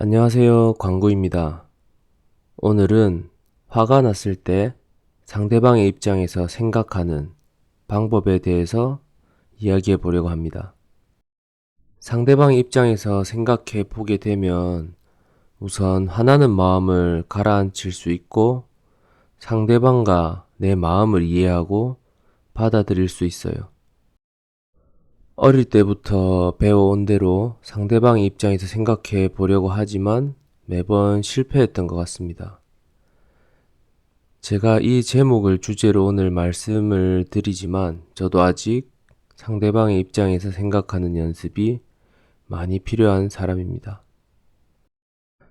안녕하세요. 광구입니다. 오늘은 화가 났을 때 상대방의 입장에서 생각하는 방법에 대해서 이야기해 보려고 합니다. 상대방의 입장에서 생각해 보게 되면 우선 화나는 마음을 가라앉힐 수 있고 상대방과 내 마음을 이해하고 받아들일 수 있어요. 어릴 때부터 배워온 대로 상대방의 입장에서 생각해 보려고 하지만 매번 실패했던 것 같습니다. 제가 이 제목을 주제로 오늘 말씀을 드리지만 저도 아직 상대방의 입장에서 생각하는 연습이 많이 필요한 사람입니다.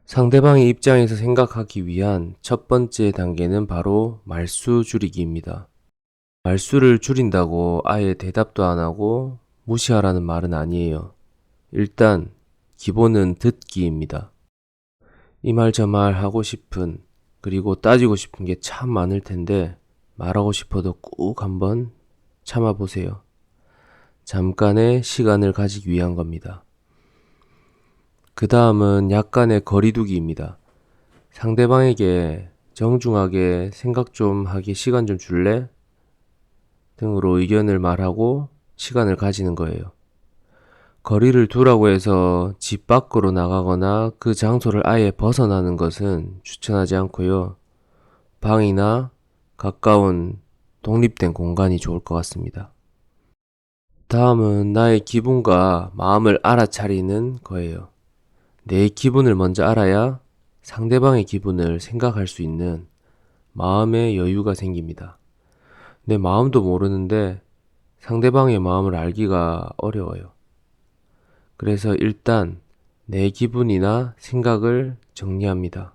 상대방의 입장에서 생각하기 위한 첫 번째 단계는 바로 말수 줄이기입니다. 말수를 줄인다고 아예 대답도 안 하고 무시하라는 말은 아니에요. 일단 기본은 듣기입니다. 이 말 저 말 하고 싶은 그리고 따지고 싶은 게 참 많을 텐데 말하고 싶어도 꼭 한번 참아보세요. 잠깐의 시간을 가지기 위한 겁니다. 그 다음은 약간의 거리두기입니다. 상대방에게 정중하게 생각 좀 하기 시간 좀 줄래? 등으로 의견을 말하고 시간을 가지는 거예요. 거리를 두라고 해서 집 밖으로 나가거나 그 장소를 아예 벗어나는 것은 추천하지 않고요. 방이나 가까운 독립된 공간이 좋을 것 같습니다. 다음은 나의 기분과 마음을 알아차리는 거예요. 내 기분을 먼저 알아야 상대방의 기분을 생각할 수 있는 마음의 여유가 생깁니다. 내 마음도 모르는데 상대방의 마음을 알기가 어려워요. 그래서 일단 내 기분이나 생각을 정리합니다.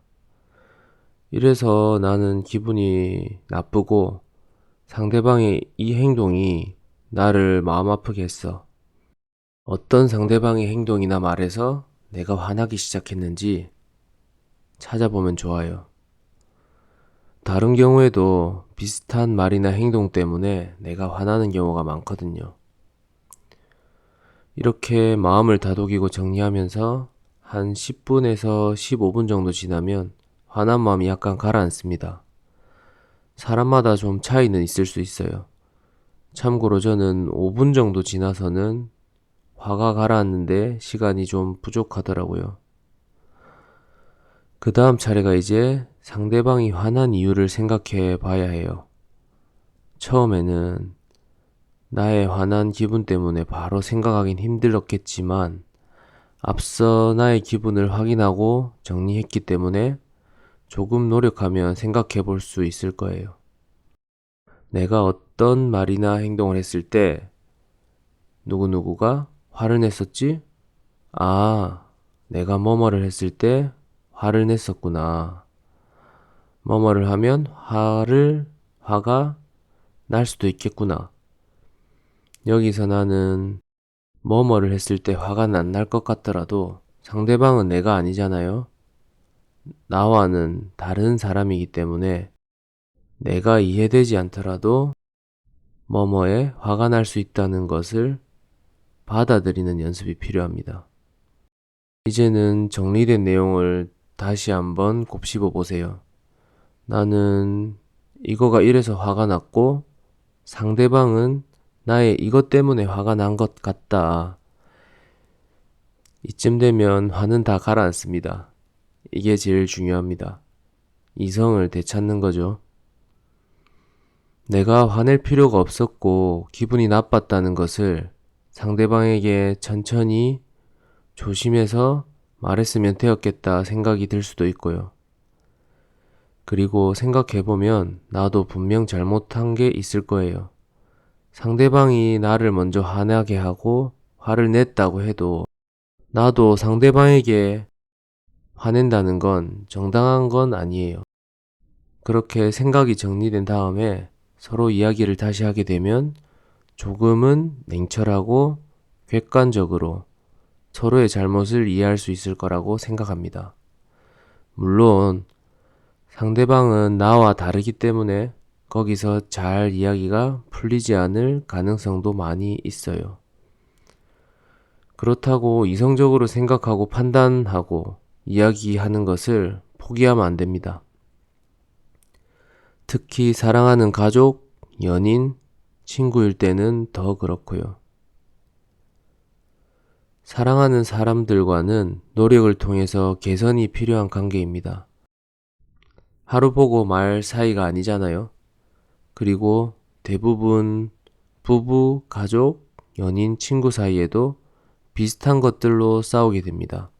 이래서 나는 기분이 나쁘고 상대방의 이 행동이 나를 마음 아프게 했어. 어떤 상대방의 행동이나 말에서 내가 화나기 시작했는지 찾아보면 좋아요. 다른 경우에도 비슷한 말이나 행동 때문에 내가 화나는 경우가 많거든요. 이렇게 마음을 다독이고 정리하면서 한 10분에서 15분 정도 지나면 화난 마음이 약간 가라앉습니다. 사람마다 좀 차이는 있을 수 있어요. 참고로 저는 5분 정도 지나서는 화가 가라앉는데 시간이 좀 부족하더라고요. 그 다음 차례가 이제 상대방이 화난 이유를 생각해 봐야 해요. 처음에는 나의 화난 기분 때문에 바로 생각하긴 힘들었겠지만 앞서 나의 기분을 확인하고 정리했기 때문에 조금 노력하면 생각해 볼 수 있을 거예요. 내가 어떤 말이나 행동을 했을 때 누구누구가 화를 냈었지? 아, 내가 뭐뭐를 했을 때 화를 냈었구나. 뭐뭐를 하면 화가 날 수도 있겠구나. 여기서 나는 뭐뭐를 했을 때 화가 안 날 것 같더라도 상대방은 내가 아니잖아요. 나와는 다른 사람이기 때문에 내가 이해되지 않더라도 뭐뭐에 화가 날 수 있다는 것을 받아들이는 연습이 필요합니다. 이제는 정리된 내용을 다시 한번 곱씹어 보세요. 나는 이거가 이래서 화가 났고 상대방은 나의 이것 때문에 화가 난 것 같다. 이쯤 되면 화는 다 가라앉습니다. 이게 제일 중요합니다. 이성을 되찾는 거죠. 내가 화낼 필요가 없었고 기분이 나빴다는 것을 상대방에게 천천히 조심해서 말했으면 되었겠다 생각이 들 수도 있고요. 그리고 생각해보면 나도 분명 잘못한 게 있을 거예요. 상대방이 나를 먼저 화나게 하고 화를 냈다고 해도 나도 상대방에게 화낸다는 건 정당한 건 아니에요. 그렇게 생각이 정리된 다음에 서로 이야기를 다시 하게 되면 조금은 냉철하고 객관적으로 서로의 잘못을 이해할 수 있을 거라고 생각합니다. 물론 상대방은 나와 다르기 때문에 거기서 잘 이야기가 풀리지 않을 가능성도 많이 있어요. 그렇다고 이성적으로 생각하고 판단하고 이야기하는 것을 포기하면 안 됩니다. 특히 사랑하는 가족, 연인, 친구일 때는 더 그렇고요. 사랑하는 사람들과는 노력을 통해서 개선이 필요한 관계입니다. 하루 보고 말 사이가 아니잖아요. 그리고 대부분 부부, 가족, 연인, 친구 사이에도 비슷한 것들로 싸우게 됩니다.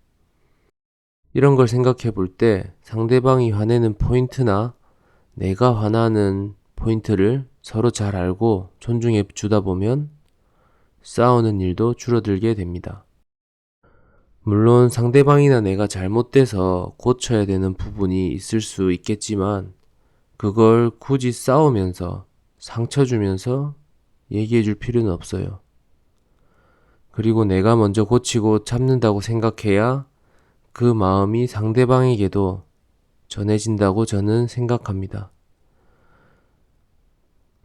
이런 걸 생각해 볼 때 상대방이 화내는 포인트나 내가 화나는 포인트를 서로 잘 알고 존중해 주다 보면 싸우는 일도 줄어들게 됩니다. 물론 상대방이나 내가 잘못돼서 고쳐야 되는 부분이 있을 수 있겠지만 그걸 굳이 싸우면서 상처 주면서 얘기해 줄 필요는 없어요. 그리고 내가 먼저 고치고 참는다고 생각해야 그 마음이 상대방에게도 전해진다고 저는 생각합니다.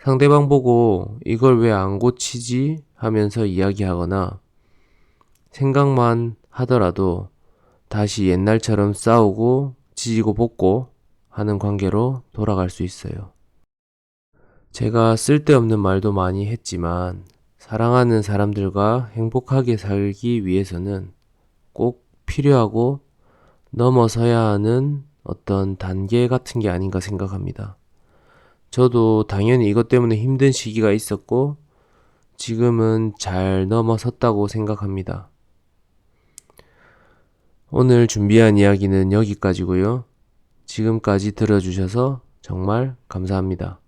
상대방 보고 이걸 왜 안 고치지 하면서 이야기하거나 생각만 하더라도 다시 옛날처럼 싸우고 지지고 볶고 하는 관계로 돌아갈 수 있어요. 제가 쓸데없는 말도 많이 했지만 사랑하는 사람들과 행복하게 살기 위해서는 꼭 필요하고 넘어서야 하는 어떤 단계 같은 게 아닌가 생각합니다. 저도 당연히 이것 때문에 힘든 시기가 있었고 지금은 잘 넘어섰다고 생각합니다. 오늘 준비한 이야기는 여기까지고요. 지금까지 들어주셔서 정말 감사합니다.